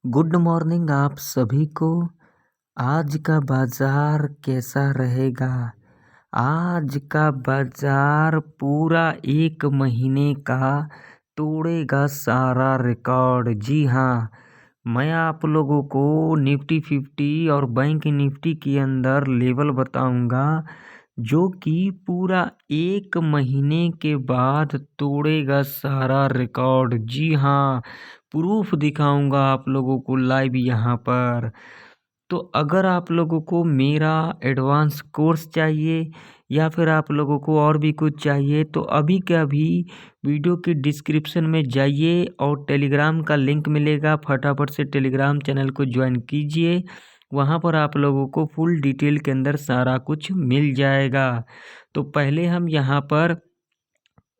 Good morning आप सभी को। आज का बाजार कैसा रहेगा? आज का बाजार पूरा 1 महीने का तोड़ेगा सारा रिकॉर्ड। जी हाँ, मैं आप लोगों को निफ्टी 50 और बैंक निफ्टी के अंदर लेवल बताऊंगा जो कि पूरा 1 महीने के बाद तोड़ेगा सारा रिकॉर्ड। जी हाँ, प्रूफ दिखाऊंगा आप लोगों को लाइव यहाँ पर। तो अगर आप लोगों को मेरा एडवांस कोर्स चाहिए या फिर आप लोगों को और भी कुछ चाहिए तो अभी के अभी वीडियो के डिस्क्रिप्शन में जाइए और टेलीग्राम का लिंक मिलेगा। फटाफट से टेलीग्राम चैनल को ज्वाइन कीजिए, वहाँ पर आप लोगों को फुल डिटेल के अंदर सारा कुछ मिल जाएगा। तो पहले हम यहाँ पर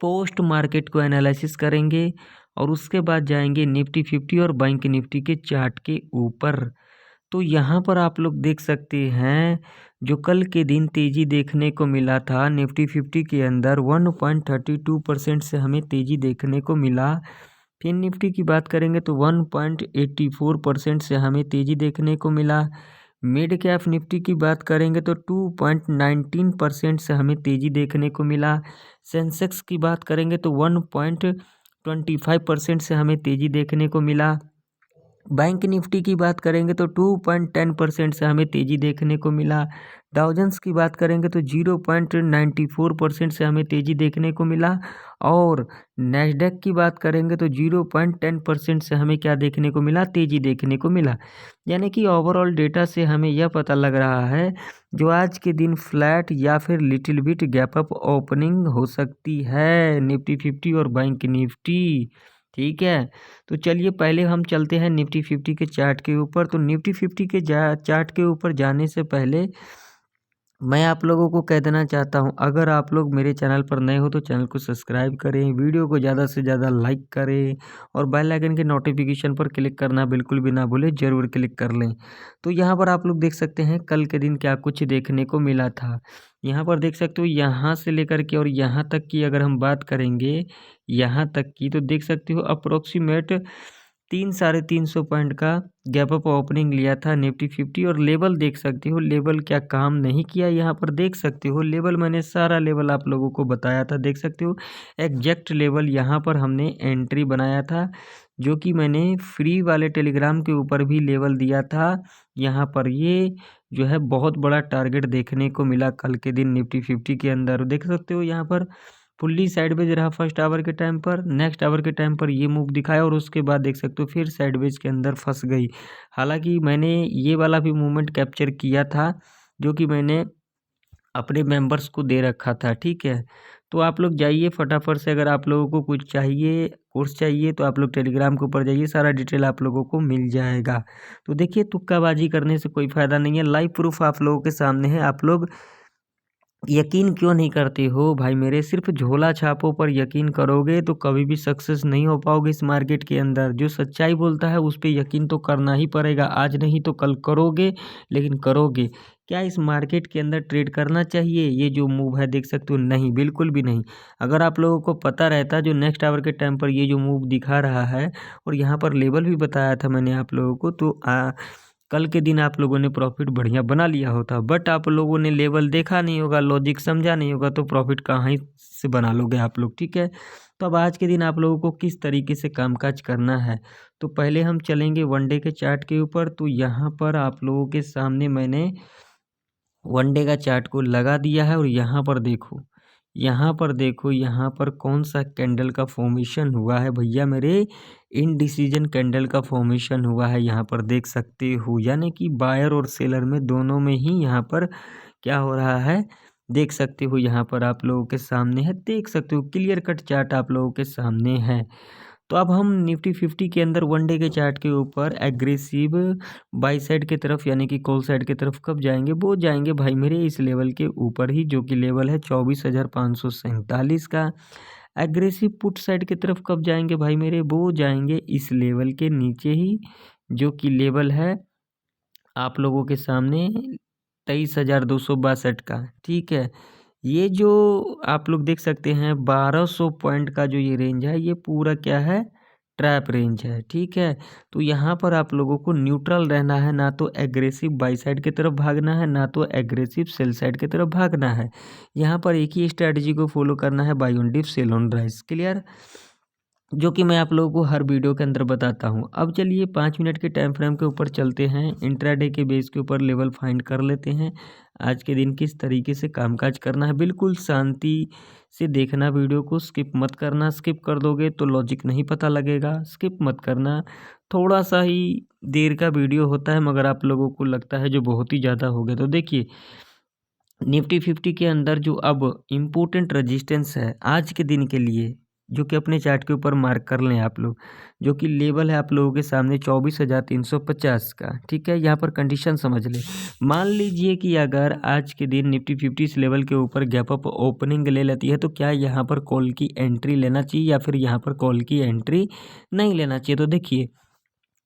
पोस्ट मार्केट को एनालिसिस करेंगे और उसके बाद जाएंगे निफ्टी 50 और बैंक निफ्टी के चार्ट के ऊपर। तो यहाँ पर आप लोग देख सकते हैं जो कल के दिन तेज़ी देखने को मिला था निफ्टी 50 के अंदर 1.32% से हमें तेज़ी देखने को मिला। फिर निफ्टी की बात करेंगे तो 1.84% से हमें तेज़ी देखने को मिला। मिड कैप निफ्टी की बात करेंगे तो 2.19% से हमें तेज़ी देखने को मिला। सेंसेक्स की बात करेंगे तो 1.25% से हमें तेज़ी देखने को मिला। बैंक निफ्टी की बात करेंगे तो 2.10% से हमें तेज़ी देखने को मिला। डाउ जोन्स की बात करेंगे तो 0.94% से हमें तेज़ी देखने को मिला। और नैस्डैक की बात करेंगे तो 0.10% से हमें क्या देखने को मिला? तेज़ी देखने को मिला। यानी कि ओवरऑल डेटा से हमें यह पता लग रहा है जो आज के दिन फ्लैट या फिर little bit gap up opening हो सकती है निफ्टी 50 और बैंक निफ्टी। ठीक है, तो चलिए पहले हम चलते हैं निफ्टी 50 के चार्ट के ऊपर। तो निफ्टी 50 के चार्ट के ऊपर जाने से पहले मैं आप लोगों को कह देना चाहता हूं, अगर आप लोग मेरे चैनल पर नए हो तो चैनल को सब्सक्राइब करें, वीडियो को ज़्यादा से ज़्यादा लाइक करें और बेल आइकन के नोटिफिकेशन पर क्लिक करना बिल्कुल भी ना भूलें, ज़रूर क्लिक कर लें। तो यहाँ पर आप लोग देख सकते हैं कल के दिन क्या कुछ देखने को मिला था। यहाँ पर देख सकते हो, यहाँ से लेकर के और यहाँ तक की अगर हम बात करेंगे यहाँ तक की तो देख सकते हो अप्रोक्सीमेट 300-350 पॉइंट का गैप अप ओपनिंग लिया था निफ्टी 50। और लेवल देख सकते हो, लेवल क्या काम नहीं किया। यहाँ पर देख सकते हो लेवल, मैंने सारा लेवल आप लोगों को बताया था। देख सकते हो एग्जैक्ट लेवल यहाँ पर हमने एंट्री बनाया था जो कि मैंने फ्री वाले टेलीग्राम के ऊपर भी लेवल दिया था। यहाँ पर ये जो है बहुत बड़ा टारगेट देखने को मिला कल के दिन निफ्टी 50 के अंदर। देख सकते हो यहाँ पर फुल्ली साइडवेज रहा फर्स्ट आवर के टाइम पर, नेक्स्ट आवर के टाइम पर ये मूव दिखाया और उसके बाद देख सकते हो फिर साइडवेज के अंदर फंस गई। हालांकि मैंने ये वाला भी मूवमेंट कैप्चर किया था जो कि मैंने अपने मेंबर्स को दे रखा था। ठीक है, तो आप लोग जाइए फटाफट से, अगर आप लोगों को कुछ चाहिए, कोर्स चाहिए तो आप लोग टेलीग्राम के ऊपर जाइए, सारा डिटेल आप लोगों को मिल जाएगा। तो देखिए तुक्काबाजी करने से कोई फ़ायदा नहीं है, लाइव प्रूफ आप लोगों के सामने है। आप लोग यकीन क्यों नहीं करते हो भाई मेरे? सिर्फ झोला छापों पर यकीन करोगे तो कभी भी सक्सेस नहीं हो पाओगे इस मार्केट के अंदर। जो सच्चाई बोलता है उस पे यकीन तो करना ही पड़ेगा, आज नहीं तो कल करोगे, लेकिन करोगे। क्या इस मार्केट के अंदर ट्रेड करना चाहिए? ये जो मूव है देख सकते हो, नहीं, बिल्कुल भी नहीं। अगर आप लोगों को पता रहता जो नेक्स्ट आवर के टाइम पर ये जो मूव दिखा रहा है और यहाँ पर लेवल भी बताया था मैंने आप लोगों को, तो कल के दिन आप लोगों ने प्रॉफिट बढ़िया बना लिया होता। बट आप लोगों ने लेवल देखा नहीं होगा, लॉजिक समझा नहीं होगा, तो प्रॉफिट कहाँ ही से बना लोगे आप लोग। ठीक है, तो अब आज के दिन आप लोगों को किस तरीके से कामकाज करना है, तो पहले हम चलेंगे वनडे के चार्ट के ऊपर। तो यहाँ पर आप लोगों के सामने मैंने वनडे का चार्ट को लगा दिया है और यहाँ पर देखो, यहाँ पर देखो, यहाँ पर कौन सा कैंडल का फॉर्मेशन हुआ है भैया मेरे? इनडिसीजन कैंडल का फॉर्मेशन हुआ है, यहाँ पर देख सकते हो। यानी कि बायर और सेलर में दोनों में ही यहाँ पर क्या हो रहा है देख सकते हो। यहाँ पर आप लोगों के सामने है, देख सकते हो क्लियर कट चार्ट आप लोगों के सामने है। तो अब हम निफ्टी 50 के अंदर वनडे के चार्ट के ऊपर एग्रेसिव बाई साइड की तरफ यानी कि कॉल साइड की तरफ कब जाएंगे? वो जाएंगे भाई मेरे इस लेवल के ऊपर ही, जो कि लेवल है 24,547 का। एग्रेसिव पुट साइड की तरफ कब जाएंगे भाई मेरे? वो जाएंगे इस लेवल के नीचे ही, जो कि लेवल है आप लोगों के सामने 23,262 का। ठीक है, ये जो आप लोग देख सकते हैं 1200 पॉइंट का जो ये रेंज है, ये पूरा क्या है? ट्रैप रेंज है, ठीक है। तो यहाँ पर आप लोगों को न्यूट्रल रहना है, ना तो एग्रेसिव बाई साइड की तरफ भागना है, ना तो एग्रेसिव सेल साइड की तरफ भागना है। यहाँ पर एक ही स्ट्रैटेजी को फॉलो करना है, buy on dip sell on rise. Clear, जो कि मैं आप लोगों को हर वीडियो के अंदर बताता हूँ। अब चलिए 5 मिनट के टाइम फ्रेम के ऊपर चलते हैं, इंट्राडे के बेस के ऊपर लेवल फाइंड कर लेते हैं। आज के दिन किस तरीके से कामकाज करना है, बिल्कुल शांति से देखना वीडियो को, स्किप मत करना। स्किप कर दोगे तो लॉजिक नहीं पता लगेगा, स्किप मत करना। थोड़ा सा ही देर का वीडियो होता है, मगर आप लोगों को लगता है जो बहुत ही ज़्यादा हो गया। तो देखिए निफ्टी 50 के अंदर जो अब इम्पोर्टेंट रजिस्टेंस है आज के दिन के लिए, जो कि अपने चार्ट के ऊपर मार्क कर लें आप लोग, जो कि लेवल है आप लोगों के सामने 24,350 का, ठीक है। यहाँ पर कंडीशन समझ लें। मान लीजिए कि अगर आज के दिन निफ्टी 50 इस लेवल के ऊपर गैप अप ओपनिंग ले लेती है, तो क्या यहाँ पर कॉल की एंट्री लेना चाहिए या फिर यहाँ पर कॉल की एंट्री नहीं लेना चाहिए। तो देखिए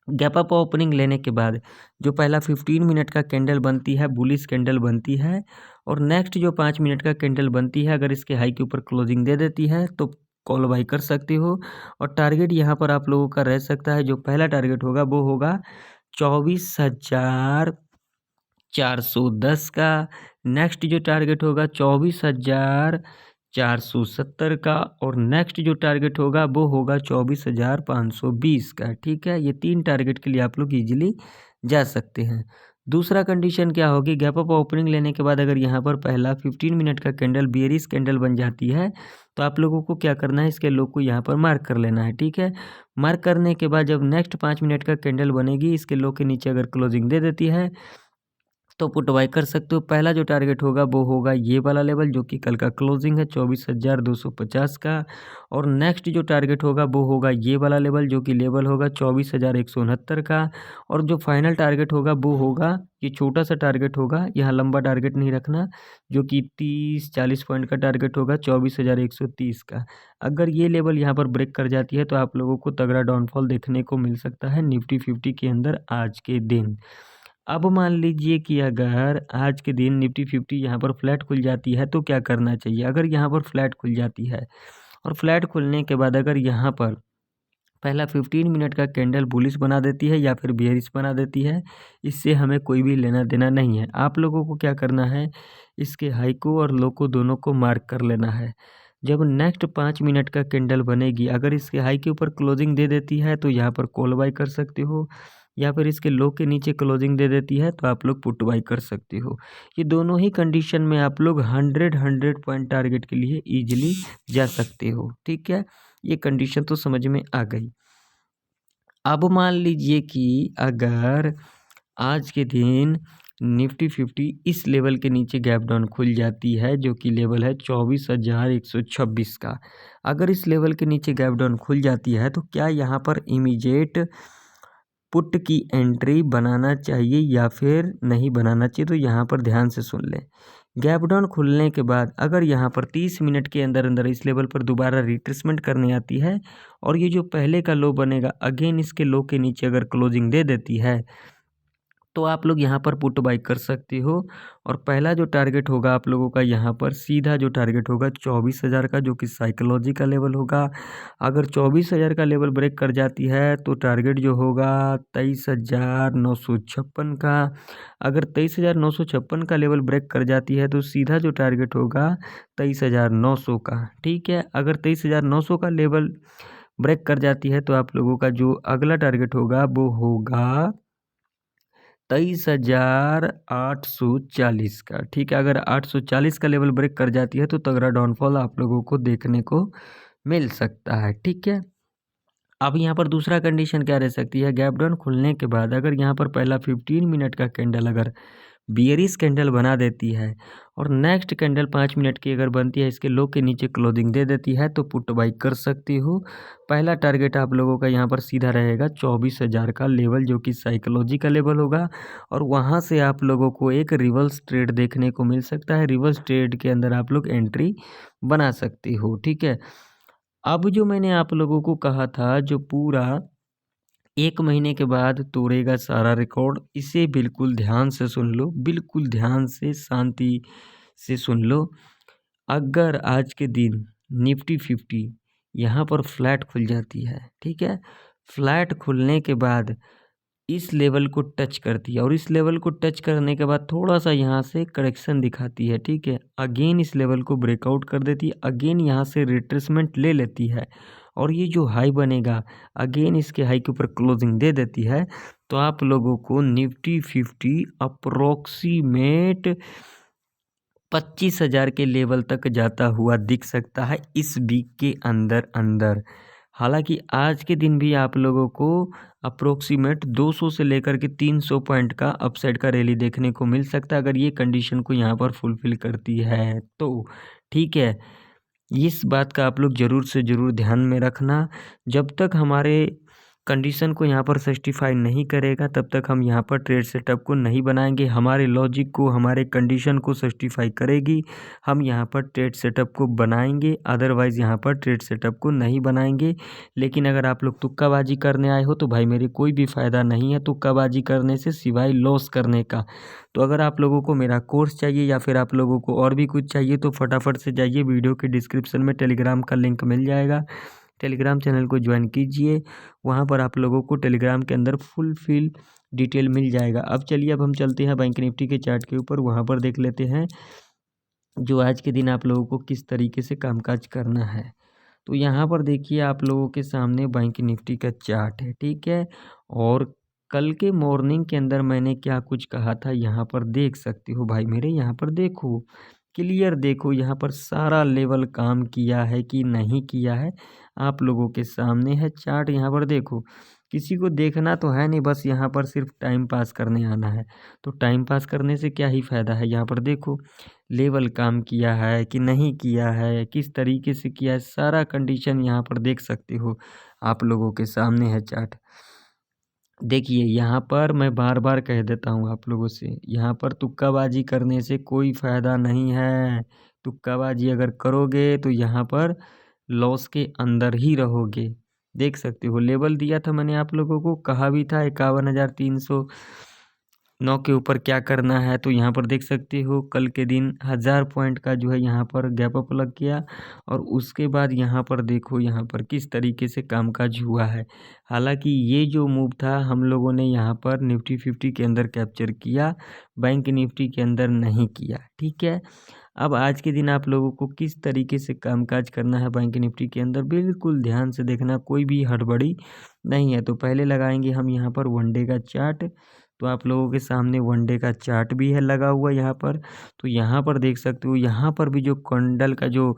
गैप अप ओपनिंग लेने के बाद जो पहला 15 मिनट का कैंडल बनती है, बुलिश कैंडल बनती है, और नेक्स्ट जो 5 मिनट का कैंडल बनती है, अगर इसके हाई के ऊपर क्लोजिंग दे देती है तो कॉल बाई कर सकते हो। और टारगेट यहाँ पर आप लोगों का रह सकता है, जो पहला टारगेट होगा वो होगा 24,410 का। नेक्स्ट जो टारगेट होगा 24,470 का, और नेक्स्ट जो टारगेट होगा वो होगा 24,520 का, ठीक है। ये 3 टारगेट के लिए आप लोग इजीली जा सकते हैं। दूसरा कंडीशन क्या होगी, गैप अप ओपनिंग लेने के बाद अगर यहाँ पर पहला 15 मिनट का कैंडल बेयरिश कैंडल बन जाती है, तो आप लोगों को क्या करना है, इसके लो को यहाँ पर मार्क कर लेना है, ठीक है। मार्क करने के बाद जब नेक्स्ट 5 मिनट का कैंडल बनेगी, इसके लो के नीचे अगर क्लोजिंग दे देती है तो पुट बाय कर सकते हो। पहला जो टारगेट होगा वो होगा ये वाला लेवल, जो कि कल का क्लोजिंग है 24,250 का, और नेक्स्ट जो टारगेट होगा वो होगा ये वाला लेवल, जो कि लेवल होगा 24,169 का, और जो फाइनल टारगेट होगा वो होगा ये छोटा सा टारगेट होगा, यहाँ लंबा टारगेट नहीं रखना, जो कि 30-40 पॉइंट का टारगेट होगा 24,130 का। अगर ये लेवल यहाँ पर ब्रेक कर जाती है तो आप लोगों को तगड़ा डाउनफॉल देखने को मिल सकता है निफ्टी 50 के अंदर आज के दिन। अब मान लीजिए कि अगर आज के दिन निफ्टी 50 यहाँ पर फ्लैट खुल जाती है तो क्या करना चाहिए। अगर यहाँ पर फ्लैट खुल जाती है और फ्लैट खुलने के बाद अगर यहाँ पर पहला 15 मिनट का कैंडल बुलिश बना देती है या फिर बेयरिश बना देती है, इससे हमें कोई भी लेना देना नहीं है। आप लोगों को क्या करना है, इसके हाई को और लो को दोनों को मार्क कर लेना है। जब नेक्स्ट 5 मिनट का कैंडल बनेगी, अगर इसके हाई के ऊपर क्लोजिंग दे देती है तो यहाँ पर कॉल बाई कर सकते हो, या फिर इसके लो के नीचे क्लोजिंग दे देती है तो आप लोग पुट बाई कर सकते हो। ये दोनों ही कंडीशन में आप लोग 100 पॉइंट टारगेट के लिए ईजिली जा सकते हो, ठीक है। ये कंडीशन तो समझ में आ गई। अब मान लीजिए कि अगर आज के दिन निफ्टी 50 इस लेवल के नीचे गैप डाउन खुल जाती है, जो कि लेवल है 24,126 का। अगर इस लेवल के नीचे गैप डाउन खुल जाती है तो क्या यहाँ पर इमीडिएट पुट की एंट्री बनाना चाहिए या फिर नहीं बनाना चाहिए। तो यहाँ पर ध्यान से सुन लें। गैप डाउन खुलने के बाद अगर यहाँ पर 30 मिनट के अंदर अंदर इस लेवल पर दोबारा रिट्रेसमेंट करने आती है, और ये जो पहले का लो बनेगा अगेन इसके लो के नीचे अगर क्लोजिंग दे देती है, तो आप लोग यहाँ पर पुट बाई कर सकते हो। और पहला जो टारगेट होगा आप लोगों का यहाँ पर सीधा जो टारगेट होगा 24,000 का, जो कि साइकोलॉजी का लेवल होगा। अगर 24,000 का लेवल ब्रेक कर जाती है तो टारगेट जो होगा 23,956 का। अगर 23,956 का लेवल ब्रेक कर जाती है तो सीधा जो टारगेट होगा 23,900 का, ठीक है। अगर 23,900 का लेवल ब्रेक कर जाती है तो आप लोगों का जो अगला टारगेट होगा वो होगा 23,840 का, ठीक है। अगर 840 का लेवल ब्रेक कर जाती है तो तगड़ा डाउनफॉल आप लोगों को देखने को मिल सकता है, ठीक है। अब यहाँ पर दूसरा कंडीशन क्या रह सकती है, गैप डाउन खुलने के बाद अगर यहाँ पर पहला 15 मिनट का कैंडल अगर बियरिश कैंडल बना देती है, और नेक्स्ट कैंडल 5 मिनट की अगर बनती है इसके लो के नीचे क्लोजिंग दे देती है, तो पुट बाई कर सकती हो। पहला टारगेट आप लोगों का यहाँ पर सीधा रहेगा 24,000 का लेवल, जो कि साइकोलॉजी का लेवल होगा, और वहाँ से आप लोगों को एक रिवर्स ट्रेड देखने को मिल सकता है। रिवर्स ट्रेड के अंदर आप लोग एंट्री बना सकते हो, ठीक है। अब जो मैंने आप लोगों को कहा था जो पूरा 1 महीने के बाद तोड़ेगा सारा रिकॉर्ड, इसे बिल्कुल ध्यान से सुन लो, बिल्कुल ध्यान से शांति से सुन लो। अगर आज के दिन निफ्टी 50 यहाँ पर फ्लैट खुल जाती है, ठीक है। फ्लैट खुलने के बाद इस लेवल को टच करती है और इस लेवल को टच करने के बाद थोड़ा सा यहाँ से करेक्शन दिखाती है, ठीक है। अगेन इस लेवल को ब्रेकआउट कर देती है, अगेन यहाँ से रिट्रेसमेंट ले लेती है और ये जो हाई बनेगा अगेन इसके हाई के ऊपर क्लोजिंग दे देती है। तो आप लोगों को निफ्टी 50 अप्रोक्सीमेट 25,000 के लेवल तक जाता हुआ दिख सकता है इस वीक के अंदर अंदर। हालांकि आज के दिन भी आप लोगों को अप्रोक्सीमेट 200 से लेकर के 300 पॉइंट का अपसाइड का रैली देखने को मिल सकता है अगर ये कंडीशन को यहाँ पर फुलफिल करती है तो, ठीक है। इस बात का आप लोग ज़रूर से ज़रूर ध्यान में रखना। जब तक हमारे कंडीशन को यहाँ पर सस्टिफाई नहीं करेगा तब तक हम यहाँ पर ट्रेड सेटअप को नहीं बनाएंगे। हमारे लॉजिक को, हमारे कंडीशन को सस्टिफाई करेगी, हम यहाँ पर ट्रेड सेटअप को बनाएंगे, अदरवाइज़ यहाँ पर ट्रेड सेटअप को नहीं बनाएंगे। लेकिन अगर आप लोग तुक्काबाजी करने आए हो तो भाई मेरे कोई भी फ़ायदा नहीं है तुक्काबाजी करने से सिवाय लॉस करने का। तो अगर आप लोगों को मेरा कोर्स चाहिए या फिर आप लोगों को और भी कुछ चाहिए तो फटाफट से जाइए, वीडियो के डिस्क्रिप्शन में टेलीग्राम का लिंक मिल जाएगा, टेलीग्राम चैनल को ज्वाइन कीजिए। वहाँ पर आप लोगों को टेलीग्राम के अंदर फुल डिटेल मिल जाएगा। अब चलिए अब हम चलते हैं बैंक निफ्टी के चार्ट के ऊपर, वहाँ पर देख लेते हैं जो आज के दिन आप लोगों को किस तरीके से कामकाज करना है। तो यहाँ पर देखिए आप लोगों के सामने बैंक निफ्टी का चार्ट है, ठीक है। और कल के मॉर्निंग के अंदर मैंने क्या कुछ कहा था यहाँ पर देख सकते हो भाई मेरे, यहाँ पर देखो क्लियर, देखो यहाँ पर सारा लेवल काम किया है कि नहीं किया है आप लोगों के सामने है चार्ट। यहाँ पर देखो किसी को देखना तो है नहीं, बस यहाँ पर सिर्फ टाइम पास करने आना है। तो टाइम पास करने से क्या ही फ़ायदा है। यहाँ पर देखो लेवल काम किया है कि नहीं किया है, किस तरीके से किया है, सारा कंडीशन यहाँ पर देख सकते हो, आप लोगों के सामने है चार्ट। देखिए यहाँ पर मैं बार बार कह देता हूँ आप लोगों से, यहाँ पर तुक्काबाजी करने से कोई फ़ायदा नहीं है। तुक्काबाजी अगर करोगे तो यहाँ पर लॉस के अंदर ही रहोगे। देख सकते हो लेवल दिया था मैंने आप लोगों को, कहा भी था 51,309 के ऊपर क्या करना है। तो यहाँ पर देख सकते हो कल के दिन 1000 पॉइंट का जो है यहाँ पर गैप अप लग गया और उसके बाद यहाँ पर देखो यहाँ पर किस तरीके से कामकाज हुआ है। हालांकि ये जो मूव था हम लोगों ने यहाँ पर निफ्टी 50 के अंदर कैप्चर किया, बैंक निफ्टी के अंदर नहीं किया, ठीक है। अब आज के दिन आप लोगों को किस तरीके से कामकाज करना है बैंक निफ्टी के अंदर बिल्कुल ध्यान से देखना, कोई भी हड़बड़ी नहीं है। तो पहले लगाएंगे हम यहाँ पर वनडे का चार्ट। तो आप लोगों के सामने वनडे का चार्ट भी है लगा हुआ यहाँ पर। तो यहाँ पर देख सकते हो यहाँ पर भी जो कैंडल का जो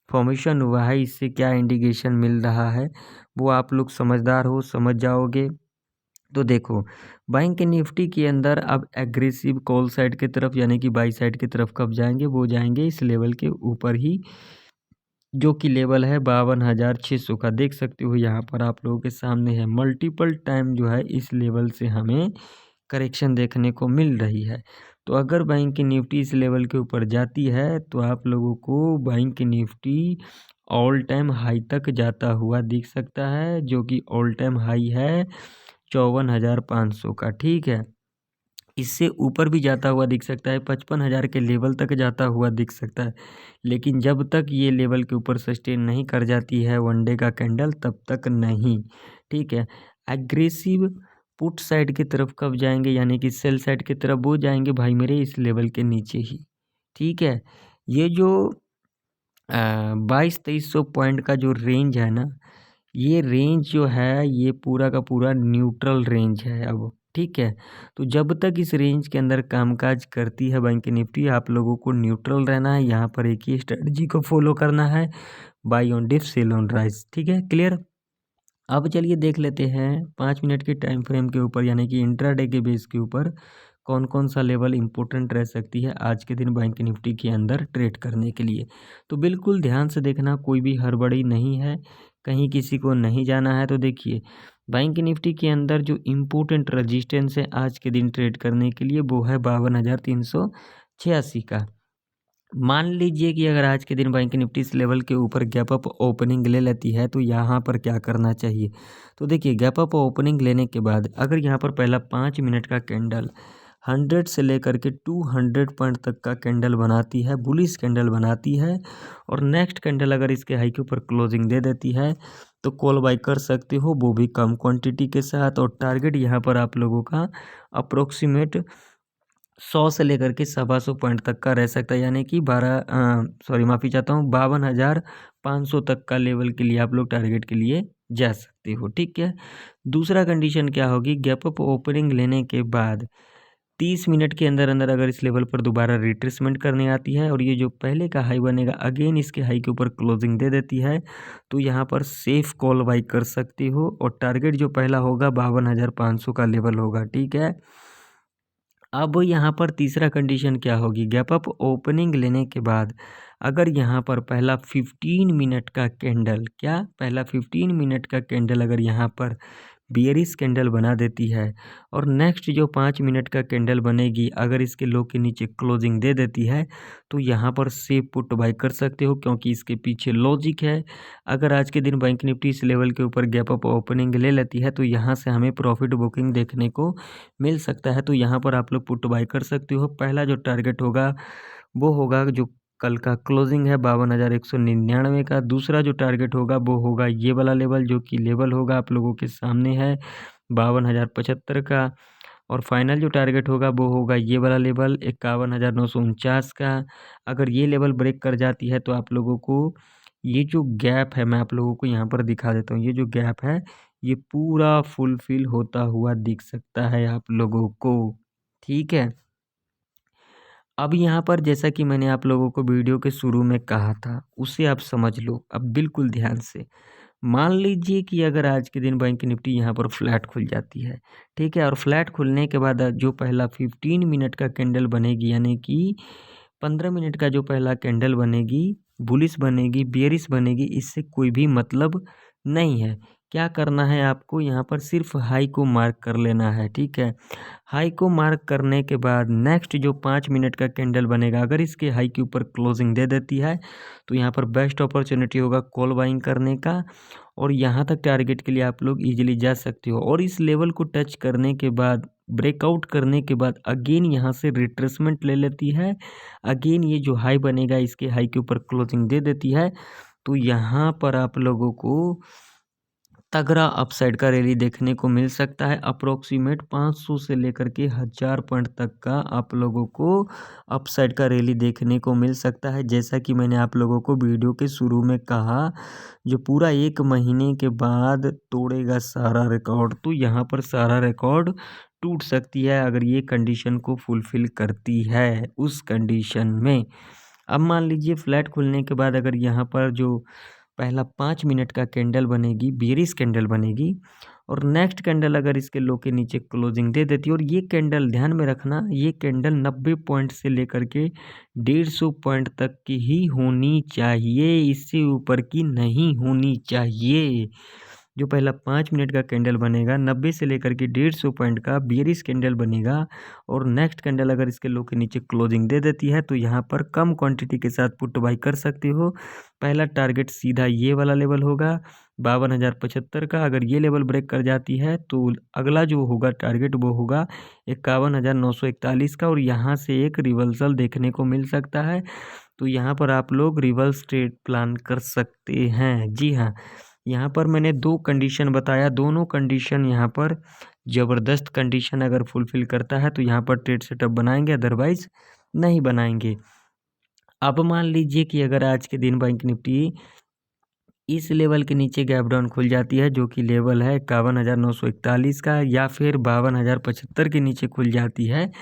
फॉर्मेशन हुआ है इससे क्या इंडिकेशन मिल रहा है वो आप लोग समझदार हो समझ जाओगे। तो देखो बैंक निफ्टी के अंदर अब एग्रेसिव कॉल साइड की तरफ यानी कि बाई साइड की तरफ कब जाएंगे, वो जाएंगे इस लेवल के ऊपर ही जो कि लेवल है 52,600 का। देख सकते हो यहाँ पर आप लोगों के सामने है, मल्टीपल टाइम जो है इस लेवल से हमें करेक्शन देखने को मिल रही है। तो अगर बैंक निफ्टी इस लेवल के ऊपर जाती है तो आप लोगों को bank Nifty all time high तक जाता हुआ दिख सकता है, जो कि ऑल टाइम हाई है 54,500 का, ठीक है। इससे ऊपर भी जाता हुआ दिख सकता है, 55,000 के लेवल तक जाता हुआ दिख सकता है। लेकिन जब तक ये लेवल के ऊपर सस्टेन नहीं कर जाती है वनडे का कैंडल तब तक नहीं, ठीक है। एग्रेसिव पुट साइड की तरफ कब जाएंगे यानी कि सेल साइड की तरफ, वो जाएंगे भाई मेरे इस लेवल के नीचे ही, ठीक है। ये जो 2200-2300 पॉइंट का जो रेंज है ना, ये रेंज जो है ये पूरा का पूरा न्यूट्रल रेंज है अब, ठीक है। तो जब तक इस रेंज के अंदर कामकाज करती है बैंक निफ्टी आप लोगों को न्यूट्रल रहना है, यहाँ पर एक ही स्ट्रेटजी को फॉलो करना है, buy on dip sell on rise, ठीक है, क्लियर। अब चलिए देख लेते हैं 5 मिनट के टाइम फ्रेम के ऊपर यानी कि इंट्राडे के बेस के ऊपर कौन कौन सा लेवल इंपॉर्टेंट रह सकती है आज के दिन बैंक निफ्टी के अंदर ट्रेड करने के लिए। तो बिल्कुल ध्यान से देखना, कोई भी हड़बड़ी नहीं है, कहीं किसी को नहीं जाना है। तो देखिए बैंक निफ्टी के अंदर जो इम्पोर्टेंट रजिस्टेंस है आज के दिन ट्रेड करने के लिए वो है 52,386 का। मान लीजिए कि अगर आज के दिन बैंक निफ्टी इस लेवल के ऊपर गैप अप ओपनिंग ले लेती है तो यहाँ पर क्या करना चाहिए। तो देखिए गैप अप ओपनिंग लेने के बाद अगर यहाँ पर पहला 5 मिनट का कैंडल 100 से लेकर के 200 पॉइंट तक का कैंडल बनाती है, बुलिश कैंडल बनाती है, और नेक्स्ट कैंडल अगर इसके हाई के ऊपर क्लोजिंग दे देती है तो कॉल बाई कर सकते हो, वो भी कम क्वांटिटी के साथ। और टारगेट यहाँ पर आप लोगों का अप्रोक्सीमेट 100 से लेकर के 125 पॉइंट तक का रह सकता है, यानी कि 52,500 तक का लेवल के लिए आप लोग टारगेट के लिए जा सकते हो। ठीक है। दूसरा कंडीशन क्या होगी, गैप अप ओपनिंग लेने के बाद 30 मिनट के अंदर अंदर अगर इस लेवल पर दोबारा रिट्रेसमेंट करने आती है और ये जो पहले का हाई बनेगा अगेन इसके हाई के ऊपर क्लोजिंग दे देती है, तो यहाँ पर सेफ कॉल बाई कर सकते हो, और टारगेट जो पहला होगा 52,500 का लेवल होगा। ठीक है। अब यहाँ पर तीसरा कंडीशन क्या होगी, गैप अप ओपनिंग लेने के बाद अगर यहाँ पर पहला 15 मिनट का कैंडल, क्या पहला 15 मिनट का कैंडल अगर यहाँ पर बियरिश कैंडल बना देती है और नेक्स्ट जो 5 मिनट का कैंडल बनेगी अगर इसके लो के नीचे क्लोजिंग दे देती है, तो यहाँ पर सेफ पुट बाई कर सकते हो, क्योंकि इसके पीछे लॉजिक है। अगर आज के दिन बैंक निफ्टी इस लेवल के ऊपर गैप अप ओपनिंग ले लेती है तो यहाँ से हमें प्रॉफिट बुकिंग देखने को मिल सकता है, तो यहाँ पर आप लोग पुट बाई कर सकते हो। पहला जो टारगेट होगा वो होगा जो कल का क्लोजिंग है 52,199 का। दूसरा जो टारगेट होगा वो होगा ये वाला लेवल, जो कि लेवल होगा आप लोगों के सामने है 52,075 का। और फाइनल जो टारगेट होगा वो होगा ये वाला लेवल 51,949 का। अगर ये लेवल ब्रेक कर जाती है तो आप लोगों को ये जो गैप है, मैं आप लोगों को यहाँ पर दिखा देता हूँ, ये जो गैप है ये पूरा फुलफिल होता हुआ दिख सकता है आप लोगों को। ठीक है। अब यहाँ पर जैसा कि मैंने आप लोगों को वीडियो के शुरू में कहा था उसे आप समझ लो अब बिल्कुल ध्यान से। मान लीजिए कि अगर आज के दिन बैंक निफ्टी यहाँ पर फ्लैट खुल जाती है, ठीक है, और फ्लैट खुलने के बाद जो पहला 15 मिनट का कैंडल बनेगी, यानी कि 15 मिनट का जो पहला कैंडल बनेगी, बुलिश बनेगी, बेयरिश बनेगी, इससे कोई भी मतलब नहीं है। क्या करना है आपको, यहाँ पर सिर्फ हाई को मार्क कर लेना है। ठीक है। हाई को मार्क करने के बाद नेक्स्ट जो 5 मिनट का कैंडल बनेगा अगर इसके हाई के ऊपर क्लोजिंग दे देती है तो यहाँ पर बेस्ट अपॉर्चुनिटी होगा कॉल बाइंग करने का, और यहाँ तक टारगेट के लिए आप लोग इजीली जा सकते हो। और इस लेवल को टच करने के बाद, ब्रेकआउट करने के बाद अगेन यहाँ से रिट्रेसमेंट ले लेती है, अगेन ये जो हाई बनेगा इसके हाई के ऊपर क्लोजिंग दे देती है, तो यहाँ पर आप लोगों को तगड़ा अपसाइड का रैली देखने को मिल सकता है। अप्रोक्सीमेट 500 से लेकर के 1000 पॉइंट तक का आप लोगों को अपसाइड का रैली देखने को मिल सकता है। जैसा कि मैंने आप लोगों को वीडियो के शुरू में कहा, जो पूरा 1 महीने के बाद तोड़ेगा सारा रिकॉर्ड, तो यहाँ पर सारा रिकॉर्ड टूट सकती है अगर ये कंडीशन को फुलफिल करती है। उस कंडीशन में अब मान लीजिए फ्लैट खुलने के बाद अगर यहाँ पर जो पहला 5 मिनट का कैंडल बनेगी, बेयरिश कैंडल बनेगी, और नेक्स्ट कैंडल अगर इसके लो के नीचे क्लोजिंग दे देती है, और ये कैंडल ध्यान में रखना, ये कैंडल 90 पॉइंट से लेकर के 150 पॉइंट तक की ही होनी चाहिए, इससे ऊपर की नहीं होनी चाहिए। जो पहला 5 मिनट का कैंडल बनेगा 90 से लेकर के 150 पॉइंट का बेयरिश कैंडल बनेगा, और नेक्स्ट कैंडल अगर इसके लो के नीचे क्लोजिंग दे देती है तो यहाँ पर कम क्वांटिटी के साथ पुट बाई कर सकते हो। पहला टारगेट सीधा ये वाला लेवल होगा 52,075 का। अगर ये लेवल ब्रेक कर जाती है तो अगला जो होगा टारगेट वो होगा 51,941 का, और यहाँ से एक रिवर्सल देखने को मिल सकता है, तो यहाँ पर आप लोग रिवर्स ट्रेड प्लान कर सकते हैं। जी हाँ, यहाँ पर मैंने 2 कंडीशन बताया, दोनों कंडीशन यहाँ पर ज़बरदस्त कंडीशन अगर फुलफ़िल करता है तो यहाँ पर ट्रेड सेटअप बनाएंगे, अदरवाइज़ नहीं बनाएंगे। अब मान लीजिए कि अगर आज के दिन बैंक निफ्टी इस लेवल के नीचे गैप डाउन खुल जाती है, जो कि लेवल है 51,941 का, या फिर 52,075 के नीचे खुल जाती है,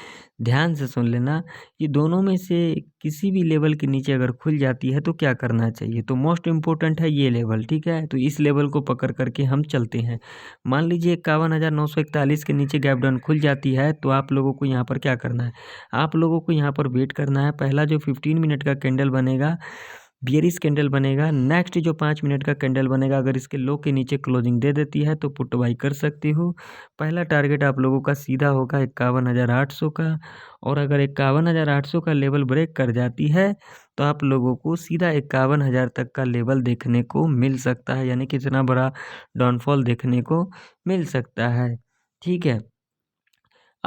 ध्यान से सुन लेना, ये दोनों में से किसी भी लेवल के नीचे अगर खुल जाती है तो क्या करना चाहिए, तो मोस्ट इम्पोर्टेंट है ये लेवल। ठीक है। तो इस लेवल को पकड़ करके हम चलते हैं। मान लीजिए 51,941 के नीचे गैप डाउन खुल जाती है तो आप लोगों को यहाँ पर क्या करना है, आप लोगों को यहाँ पर वेट करना है। पहला जो 15 मिनट का कैंडल बनेगा, बियरिश कैंडल बनेगा, नेक्स्ट जो 5 मिनट का कैंडल बनेगा अगर इसके लो के नीचे क्लोजिंग दे देती है तो पुट बाई कर सकती हो। पहला टारगेट आप लोगों का सीधा होगा 51,800 का, और अगर 51,800 का लेवल ब्रेक कर जाती है तो आप लोगों को सीधा 51,000 तक का लेवल देखने को मिल सकता है, यानी कि इतना बड़ा डाउनफॉल देखने को मिल सकता है। ठीक है।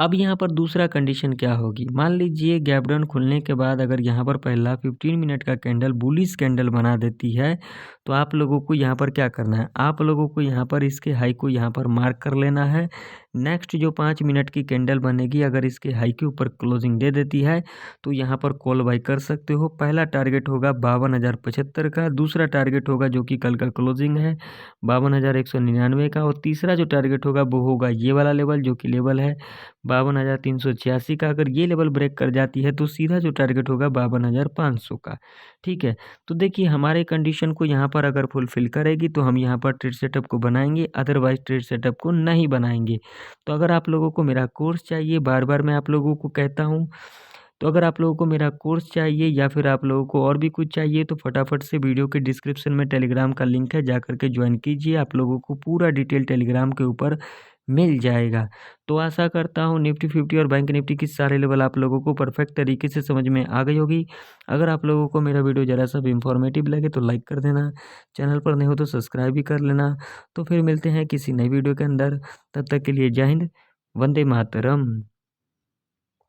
अब यहाँ पर दूसरा कंडीशन क्या होगी, मान लीजिए गैप डाउन खुलने के बाद अगर यहाँ पर पहला 15 मिनट का कैंडल बुलिश कैंडल बना देती है, तो आप लोगों को यहाँ पर क्या करना है, आप लोगों को यहाँ पर इसके हाई को यहाँ पर मार्क कर लेना है। नेक्स्ट जो 5 मिनट की कैंडल बनेगी, अगर इसके हाई के ऊपर क्लोजिंग दे देती है तो यहाँ पर कॉल बाई कर सकते हो। पहला टारगेट होगा 52,075 का, दूसरा टारगेट होगा जो कि कल का क्लोजिंग है 52,199 का, और तीसरा जो टारगेट होगा वो होगा ये वाला लेवल जो कि लेवल है 52,386 का। अगर ये लेवल ब्रेक कर जाती है तो सीधा जो टारगेट होगा 52,500 का। ठीक है, तो देखिए हमारे कंडीशन को यहाँ पर अगर फुलफिल करेगी तो हम यहाँ पर ट्रेड सेटअप को बनाएंगे, अदरवाइज ट्रेड सेटअप को नहीं बनाएंगे। तो अगर आप लोगों को मेरा कोर्स चाहिए, बार बार मैं आप लोगों को कहता हूँ, तो अगर आप लोगों को मेरा कोर्स चाहिए या फिर आप लोगों को और भी कुछ चाहिए तो फटाफट से वीडियो के डिस्क्रिप्शन में टेलीग्राम का लिंक है, जा कर के ज्वाइन कीजिए। आप लोगों को पूरा डिटेल टेलीग्राम के ऊपर मिल जाएगा। तो आशा करता हूँ निफ्टी 50 और बैंक निफ्टी की सारे लेवल आप लोगों को परफेक्ट तरीके से समझ में आ गई होगी। अगर आप लोगों को मेरा वीडियो ज़रा सा भी इंफॉर्मेटिव लगे तो लाइक कर देना, चैनल पर नहीं हो तो सब्सक्राइब भी कर लेना। तो फिर मिलते हैं किसी नई वीडियो के अंदर, तब तक के लिए जय हिंद, वंदे मातरम।